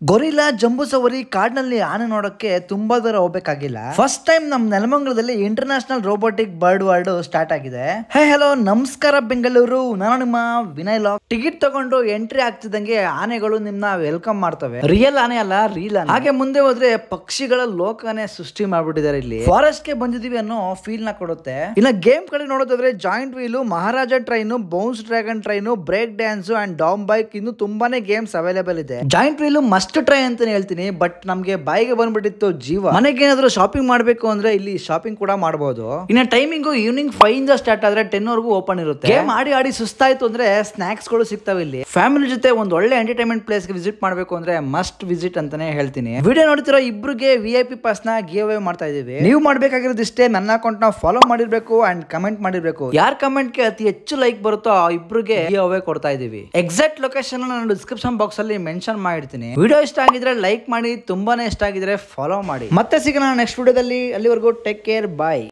Gorilla ಜಂಬೂ ಸವಾರಿ ಕಾಡಿನಲ್ಲಿ ಆನೆ ನೋಡಕ್ಕೆ ತುಂಬಾ ದೂರ ಹೋಗ್ಬೇಕಾಗಿಲ್ಲ. ಫಸ್ಟ್ ಟೈಮ್ ನಮ್ ನೆಲಮಂಗಲದಲ್ಲಿ international robotic bird world start ಆಗಿದೆ. ಹಲೋ ನಮಸ್ಕಾರ ಬೆಂಗಳೂರು, ನಾನು ನಿಮ್ಮ ವಿನಯ್ ಲಾಕ್. ಟಿಕೆಟ್ ತಗೊಂಡು ಎಂಟ್ರಿ ಆಗ್ತಿದ್ದಂಗೆ ಆನೆಗಳು ನಿಮ್ನ ವೆಲ್ಕಮ್ ಮಾಡ್ತವೆ. ರಿಯಲ್ ಆನೆ ಅಲ್ಲ, ರೀಲ್ ಆನೆ. ಹಾಗೆ ಮುಂದೆ ಹೋದ್ರೆ ಪಕ್ಷಿಗಳ ಲೋಕನೇ ಸೃಷ್ಟಿ ಮಾಡ್ಬಿಟ್ಟಿದ್ದಾರೆ. ಇಲ್ಲಿ ಫಾರೆಸ್ಟ್ ಗೆ ಬಂದಿದೀವಿ ಅನ್ನೋ ಫೀಲ್ ನ ಕೊಡುತ್ತೆ. ಇನ್ನ ಗೇಮ್ ಕಡೆ ನೋಡೋದಾದ್ರೆ joint wheel, Maharaja train, bounce dragon train, break dance and down bike, ಇನ್ನು ತುಂಬಾನೇ ಗೇಮ್ಸ್ ಅವೈಲೇಬಲ್ ಇದೆ. ಜಾಯಿಂಟ್ ವೀಲ್ ಮಸ್ಟ್ ಟ್ರೈ ಅಂತಾನೆ ಹೇಳ್ತೀನಿ, ಬಟ್ ನಮ್ಗೆ ಬಾಯಿಗೆ ಬಂದ್ಬಿಟ್ಟಿತ್ತು ಜೀವ. ಮನೆಗೆ ಏನಾದ್ರು ಶಾಪಿಂಗ್ ಮಾಡ್ಬೇಕು ಅಂದ್ರೆ ಇಲ್ಲಿ ಶಾಪಿಂಗ್ ಕೂಡ ಮಾಡಬಹುದು. ಇನ್ನ ಟೈಮಿಂಗ್ ಈವ್ನಿಂಗ್ 5 ಇಂದ ಸ್ಟಾರ್ಟ್ ಆದ್ರೆ 10 ವರೆಗೂ ಓಪನ್ ಇರುತ್ತೆ. ಗೇಮ್ ಆಡಿ ಸುಸ್ತಾಯ್ತು ಅಂದ್ರೆ ಸ್ನಾಕ್ಸ್ ಗಳು ಸಿಗ್ತಾವೆ ಇಲ್ಲಿ. ಫ್ಯಾಮಿಲಿ ಜೊತೆ ಒಂದು ಒಳ್ಳೆ ಎಂಟರ್ಟೈನ್ಮೆಂಟ್ ಪ್ಲೇಸ್ ಗೆ ವಿಸಿಟ್ ಮಾಡ್ಬೇಕು ಅಂದ್ರೆ ಮಸ್ಟ್ ವಿಸಿಟ್ ಅಂತಾನೆ ಹೇಳ್ತೀನಿ. ವಿಡಿಯೋ ನೋಡ್ತಿರೋ ಇಬ್ರಿಗೆ VIP ಪಾಸ್ ನ ಗಿವ್ ಅವೇ ಮಾಡ್ತಾ ಇದೀವಿ. ನೀವು ಮಾಡ್ಬೇಕಾಗಿರೋದು ಇಷ್ಟೇ, ನನ್ನ ಅಕೌಂಟ್ ನ ಫಾಲೋ ಮಾಡಿರ್ಬೇಕು ಅಂಡ್ ಕಮೆಂಟ್ ಮಾಡಿರ್ಬೇಕು. ಯಾರ್ ಕಮೆಂಟ್ ಗೆ ಅತಿ ಹೆಚ್ಚು ಲೈಕ್ ಬರುತ್ತೋ ಆ ಇಬ್ರಿಗೆ ಗಿವ್ ಅವೇ ಕೊಡ್ತಾ ಇದೀವಿ. ಎಕ್ಸಾಕ್ಟ್ ಲೊಕೇಶನ್ ನಾನು ಡಿಸ್ಕ್ರಿಪ್ಷನ್ ಬಾಕ್ಸ್ ಅಲ್ಲಿ ಮೆನ್ಷನ್ ಮಾಡಿರ್ತೀನಿ. ವಿಡಿಯೋ ಇಷ್ಟ ಆಗಿದ್ರೆ ಲೈಕ್ ಮಾಡಿ, ತುಂಬಾನೇ ಇಷ್ಟ ಆಗಿದ್ರೆ ಫಾಲೋ ಮಾಡಿ. ಮತ್ತೆ ಸಿಗೋಣ ನೆಕ್ಸ್ಟ್ ವಿಡಿಯೋದಲ್ಲಿ. ಅಲ್ಲಿವರೆಗೂ ಟೇಕ್ ಕೇರ್, ಬಾಯ್.